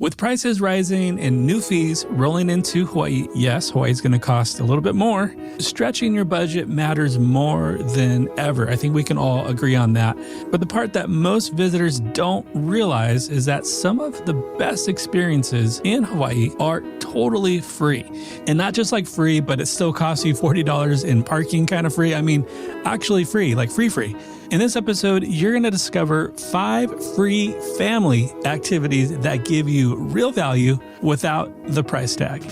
With prices rising and new fees rolling into Hawaii, yes, Hawaii's going to cost a little bit more. Stretching your budget matters more than ever. I think we can all agree on that. But the part that most visitors don't realize is that some of the best experiences in Hawaii are totally free. And not just like free, but it still costs you $40 in parking kind of free. I mean, actually free, like free. In this episode, you're going to discover 5 free family activities that give you real value without the price tag.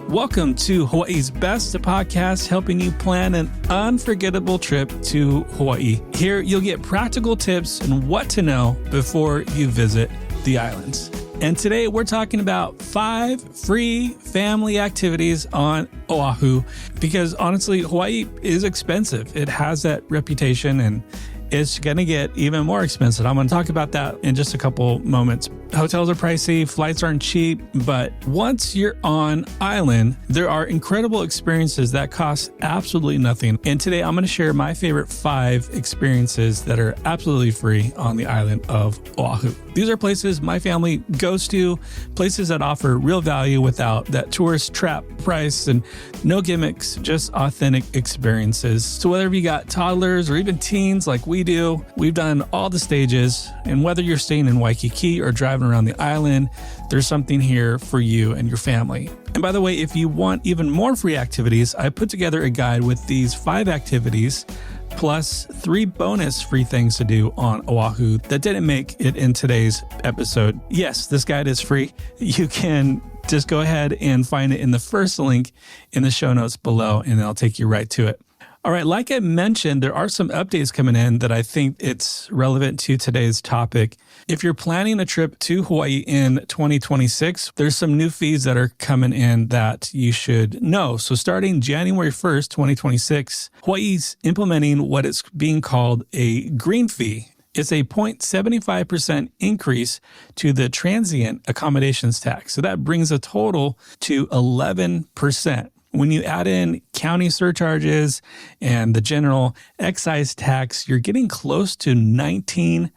Welcome to Hawaii's Best Podcast, helping you plan an unforgettable trip to Hawaii. Here, you'll get practical tips and what to know before you visit the islands. And today we're talking about 5 free family activities on Oahu because honestly, Hawaii is expensive. It has that reputation and it's going to get even more expensive. I'm going to talk about that in just a couple moments. Hotels are pricey, flights aren't cheap, but once you're on island, there are incredible experiences that cost absolutely nothing. And today I'm going to share my favorite 5 experiences that are absolutely free on the island of Oahu. These are places my family goes to, places that offer real value without that tourist trap price and no gimmicks, just authentic experiences. So whether you got toddlers or even teens like we do, we've done all the stages. And whether you're staying in Waikiki or driving around the island, there's something here for you and your family. And by the way, if you want even more free activities, I put together a guide with these 5 activities plus 3 bonus free things to do on Oahu that didn't make it in today's episode. Yes, this guide is free. You can just go ahead and find it in the first link in the show notes below, and I'll take you right to it. All right, like I mentioned, there are some updates coming in that I think it's relevant to today's topic. If you're planning a trip to Hawaii in 2026, there's some new fees that are coming in that you should know. So starting January 1st, 2026, Hawaii's implementing what is being called a green fee. It's a 0.75% increase to the transient accommodations tax. So that brings a total to 11%. When you add in county surcharges and the general excise tax, you're getting close to 19%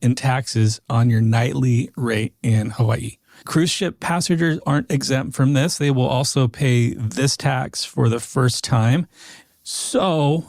in taxes on your nightly rate in Hawaii. Cruise ship passengers aren't exempt from this. They will also pay this tax for the first time. So,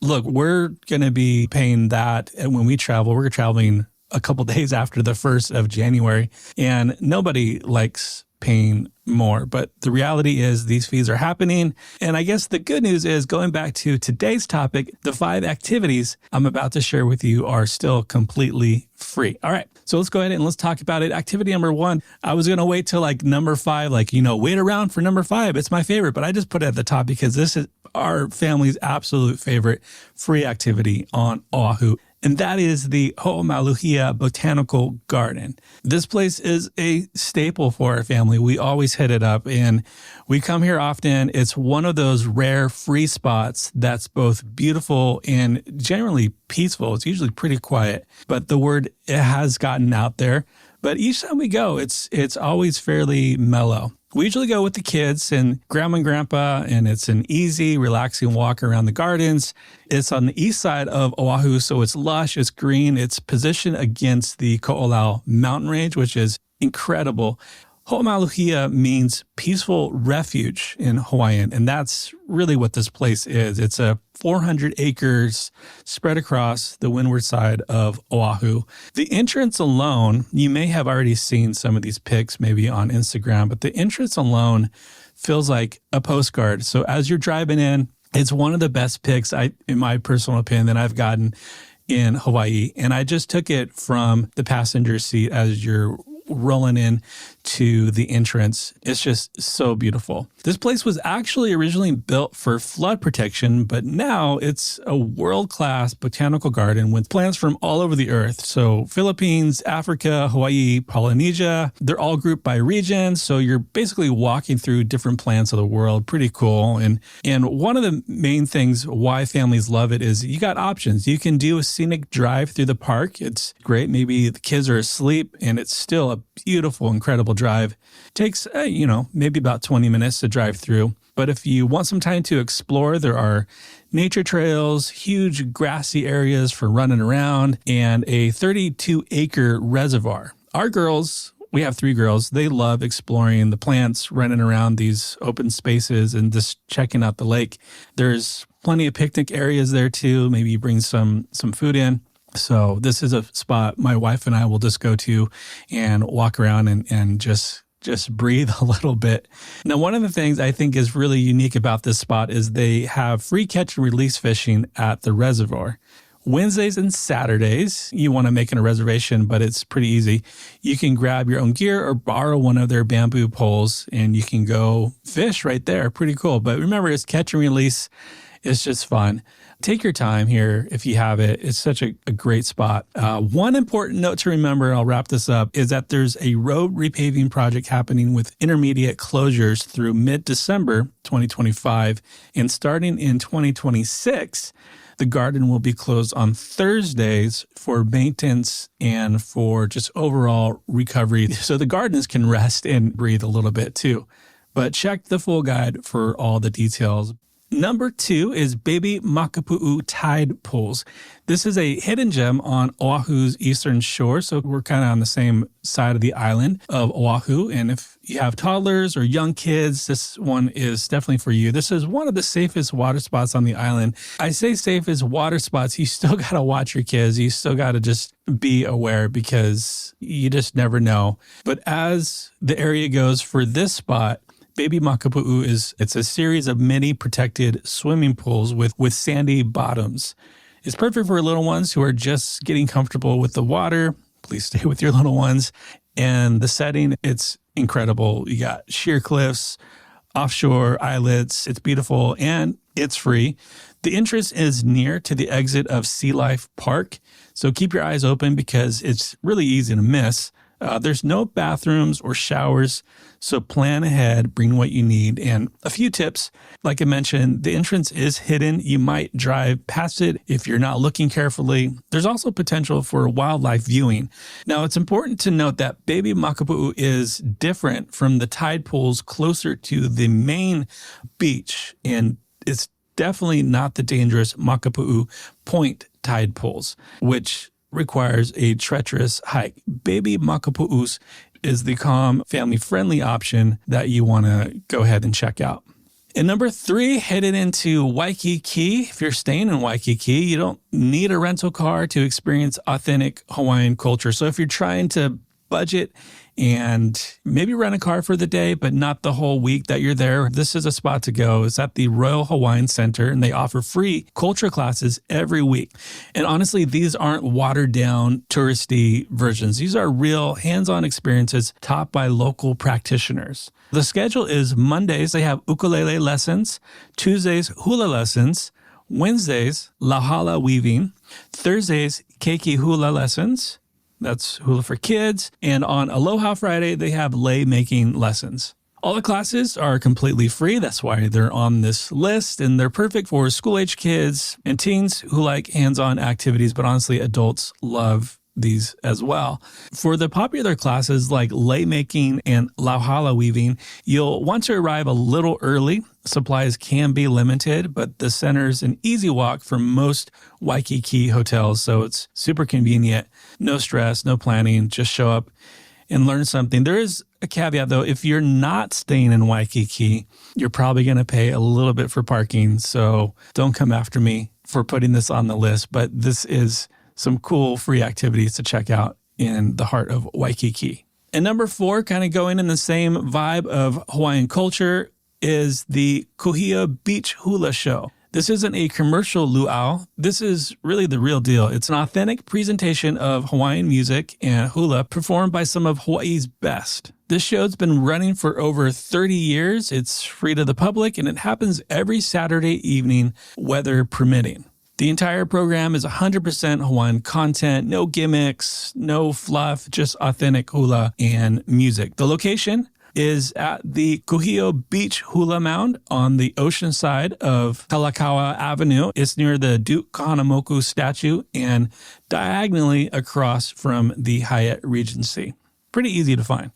look, we're going to be paying that when we travel. We're traveling a couple days after the 1st of January, and nobody likes paying more. But the reality is these fees are happening. And I guess the good news is, going back to today's topic, the 5 activities I'm about to share with you are still completely free. All right, so let's go ahead and let's talk about it. Activity number 1, I was going to wait till number 5, wait around for number 5. It's my favorite, but I just put it at the top because this is our family's absolute favorite free activity on Oahu. And that is the Ho'omaluhia Botanical Garden. This place is a staple for our family. We always hit it up and we come here often. It's one of those rare free spots that's both beautiful and generally peaceful. It's usually pretty quiet, but the word it has gotten out there. But each time we go, it's always fairly mellow. We usually go with the kids and grandma and grandpa, and it's an easy, relaxing walk around the gardens. It's on the east side of Oahu, so it's lush, it's green. It's positioned against the Ko'olau mountain range, which is incredible. Ho'omaluhia means peaceful refuge in Hawaiian, and that's really what this place is. It's a 400 acres spread across the windward side of Oahu. The entrance alone, you may have already seen some of these pics maybe on Instagram, but the entrance alone feels like a postcard. So as you're driving in, it's one of the best pics, in my personal opinion, that I've gotten in Hawaii. And I just took it from the passenger seat as you're rolling in to the entrance. It's just so beautiful. This place was actually originally built for flood protection, but now it's a world-class botanical garden with plants from all over the earth. So Philippines, Africa, Hawaii, Polynesia, they're all grouped by region. So you're basically walking through different plants of the world. Pretty cool. And one of the main things why families love it is you got options. You can do a scenic drive through the park. It's great. Maybe the kids are asleep and it's still a beautiful, incredible drive. Takes, maybe about 20 minutes to drive through. But if you want some time to explore, there are nature trails, huge grassy areas for running around, and a 32-acre reservoir. Our girls, we have 3 girls, they love exploring the plants, running around these open spaces and just checking out the lake. There's plenty of picnic areas there too. Maybe you bring some food in. So this is a spot my wife and I will just go to and walk around and just breathe a little bit. Now, one of the things I think is really unique about this spot is they have free catch and release fishing at the reservoir. Wednesdays and Saturdays, you want to make a reservation, but it's pretty easy. You can grab your own gear or borrow one of their bamboo poles and you can go fish right there. Pretty cool. But remember, it's catch and release. It's just fun. Take your time here if you have it. It's such a great spot. One important note to remember, I'll wrap this up, is that there's a road repaving project happening with intermediate closures through mid-December 2025. And starting in 2026, the garden will be closed on Thursdays for maintenance and for just overall recovery. So the gardens can rest and breathe a little bit too. But check the full guide for all the details. Number 2 is Baby Makapu'u Tide Pools. This is a hidden gem on Oahu's eastern shore, so we're kind of on the same side of the island of Oahu. And if you have toddlers or young kids, this one is definitely for you. This is one of the safest water spots on the island. I say safest water spots. You still got to watch your kids. You still got to just be aware because you just never know. But as the area goes for this spot, Baby Makapu'u it's a series of many protected swimming pools with sandy bottoms. It's perfect for little ones who are just getting comfortable with the water. Please stay with your little ones. And the setting, it's incredible. You got sheer cliffs, offshore islets. It's beautiful and it's free. The entrance is near to the exit of Sea Life Park. So keep your eyes open because it's really easy to miss. There's no bathrooms or showers, so plan ahead, bring what you need. And a few tips, like I mentioned, the entrance is hidden. You might drive past it if you're not looking carefully. There's also potential for wildlife viewing. Now, it's important to note that Baby Makapu'u is different from the tide pools closer to the main beach, and it's definitely not the dangerous Makapu'u Point tide pools, which requires a treacherous hike. Baby Makapu'us is the calm, family-friendly option that you want to go ahead and check out. And number 3, headed into Waikiki. If you're staying in Waikiki, you don't need a rental car to experience authentic Hawaiian culture. So if you're trying to budget and maybe rent a car for the day, but not the whole week that you're there, this is a spot to go. It's at the Royal Hawaiian Center, and they offer free culture classes every week. And honestly, these aren't watered down touristy versions. These are real hands-on experiences taught by local practitioners. The schedule is Mondays, they have ukulele lessons, Tuesdays, hula lessons, Wednesdays, lahala weaving, Thursdays, keiki hula lessons. That's hula for kids. And on Aloha Friday, they have lei making lessons. All the classes are completely free. That's why they're on this list. And they're perfect for school-age kids and teens who like hands-on activities. But honestly, adults love these as well. For the popular classes like lei making and lauhala weaving, you'll want to arrive a little early. Supplies can be limited, but the center's an easy walk from most Waikiki hotels, so it's super convenient. No stress, no planning, just show up and learn something. There is a caveat, though. If you're not staying in Waikiki, you're probably going to pay a little bit for parking, so don't come after me for putting this on the list, but this is some cool free activities to check out in the heart of Waikiki. And number 4, kind of going in the same vibe of Hawaiian culture, is the Kuhia Beach Hula Show. This isn't a commercial luau. This is really the real deal. It's an authentic presentation of Hawaiian music and hula performed by some of Hawaii's best. This show's been running for over 30 years. It's free to the public, and it happens every Saturday evening, weather permitting. The entire program is 100% Hawaiian content, no gimmicks, no fluff, just authentic hula and music. The location is at the Kuhio Beach Hula Mound on the ocean side of Kalakaua Avenue. It's near the Duke Kahanamoku statue and diagonally across from the Hyatt Regency. Pretty easy to find.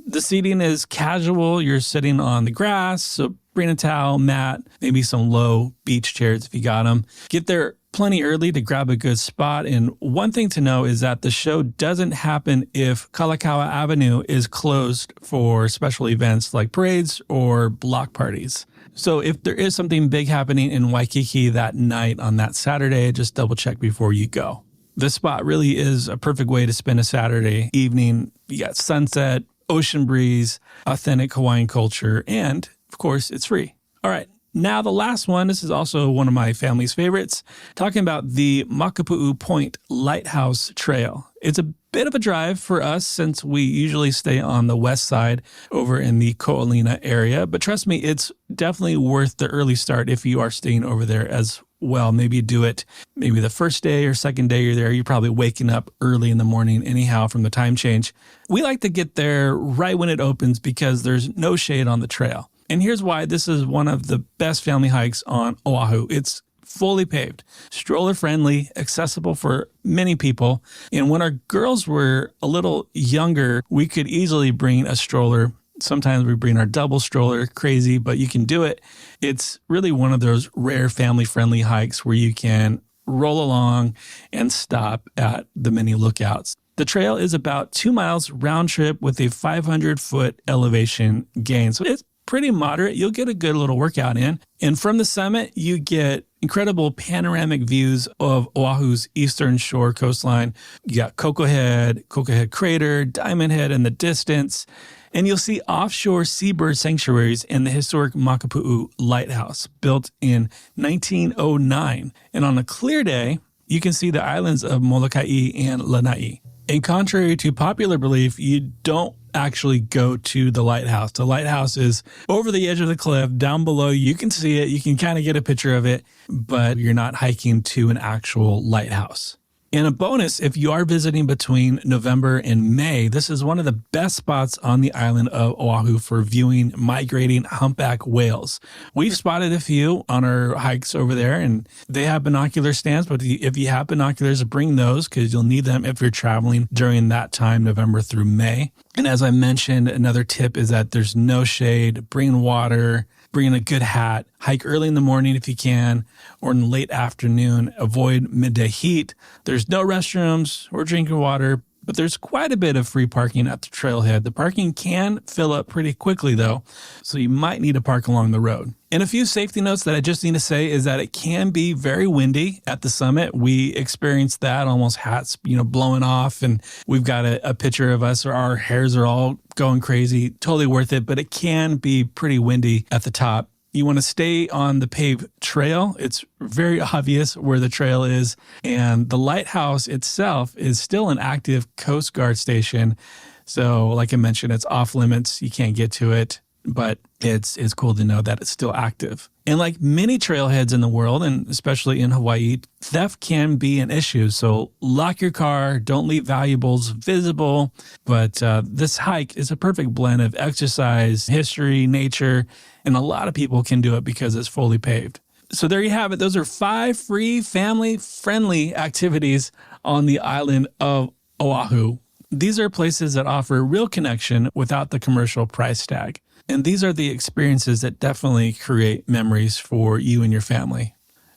The seating is casual. You're sitting on the grass, so Bring a towel, mat, maybe some low beach chairs if you got them. Get there plenty early to grab a good spot. And one thing to know is that the show doesn't happen if Kalakaua Avenue is closed for special events like parades or block parties. So if there is something big happening in Waikiki that night on that Saturday, just double check before you go. This spot really is a perfect way to spend a Saturday evening. You got sunset, ocean breeze, authentic Hawaiian culture, and of course, it's free. All right. Now, the last one, this is also one of my family's favorites, talking about the Makapu'u Point Lighthouse Trail. It's a bit of a drive for us since we usually stay on the west side over in the Ko'olina area. But trust me, it's definitely worth the early start if you are staying over there as well. Maybe you do it maybe the first day or second day you're there. You're probably waking up early in the morning anyhow from the time change. We like to get there right when it opens because there's no shade on the trail. And here's why this is one of the best family hikes on Oahu. It's fully paved, stroller friendly, accessible for many people. And when our girls were a little younger, we could easily bring a stroller. Sometimes we bring our double stroller, crazy, but you can do it. It's really one of those rare family friendly hikes where you can roll along and stop at the many lookouts. The trail is about 2 miles round trip with a 500-foot elevation gain. So it's pretty moderate. You'll get a good little workout in. And from the summit, you get incredible panoramic views of Oahu's eastern shore coastline. You got Koko Head Crater, Diamond Head in the distance. And you'll see offshore seabird sanctuaries and the historic Makapu'u Lighthouse, built in 1909. And on a clear day, you can see the islands of Molokai and Lanai. And contrary to popular belief, you don't actually go to the lighthouse. The lighthouse is over the edge of the cliff down below. You can see it. You can kind of get a picture of it, but you're not hiking to an actual lighthouse. And a bonus, if you are visiting between November and May, this is one of the best spots on the island of Oahu for viewing migrating humpback whales. We've spotted a few on our hikes over there, and they have binocular stands, but if you have binoculars, bring those because you'll need them if you're traveling during that time, November through May. And as I mentioned, another tip is that there's no shade. Bring water, bring a good hat, hike early in the morning if you can, or in the late afternoon. Avoid midday heat. There's no restrooms or drinking water, but there's quite a bit of free parking at the trailhead. The parking can fill up pretty quickly though, so you might need to park along the road. And a few safety notes that I just need to say is that it can be very windy at the summit. We experienced that, almost hats, blowing off, and we've got a picture of us, or our hairs are all going crazy. Totally worth it, but it can be pretty windy at the top. You want to stay on the paved trail. It's very obvious where the trail is. And the lighthouse itself is still an active Coast Guard station. So like I mentioned, it's off limits. You can't get to it, but it's cool to know that it's still active. And like many trailheads in the world, and especially in Hawaii, theft can be an issue. So lock your car, don't leave valuables visible. But this hike is a perfect blend of exercise, history, nature, and a lot of people can do it because it's fully paved. So there you have it. Those are 5 free family-friendly activities on the island of Oahu. These are places that offer real connection without the commercial price tag. And these are the experiences that definitely create memories for you and your family.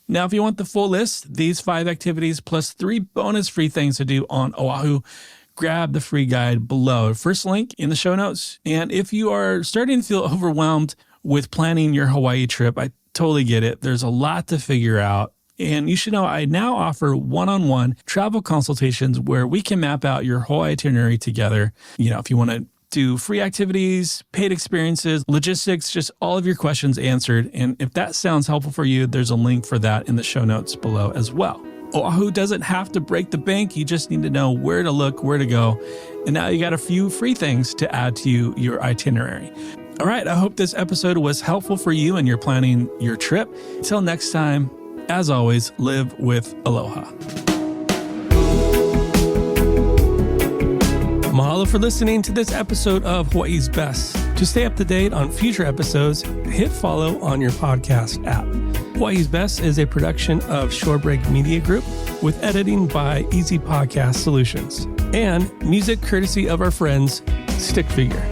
Now, if you want the full list, these 5 activities plus 3 bonus free things to do on Oahu, grab the free guide below. First link in the show notes. And if you are starting to feel overwhelmed with planning your Hawaii trip, I totally get it. There's a lot to figure out. And you should know I now offer one-on-one travel consultations where we can map out your whole itinerary together. If you want to do free activities, paid experiences, logistics, just all of your questions answered. And if that sounds helpful for you, there's a link for that in the show notes below as well. Oahu doesn't have to break the bank. You just need to know where to look, where to go. And now you got a few free things to add to your itinerary. All right, I hope this episode was helpful for you and you're planning your trip. Until next time, as always, live with aloha. Mahalo for listening to this episode of Hawaii's Best. To stay up to date on future episodes, hit follow on your podcast app. Hawaii's Best is a production of Shorebreak Media Group with editing by Easy Podcast Solutions and music courtesy of our friends Stick Figure.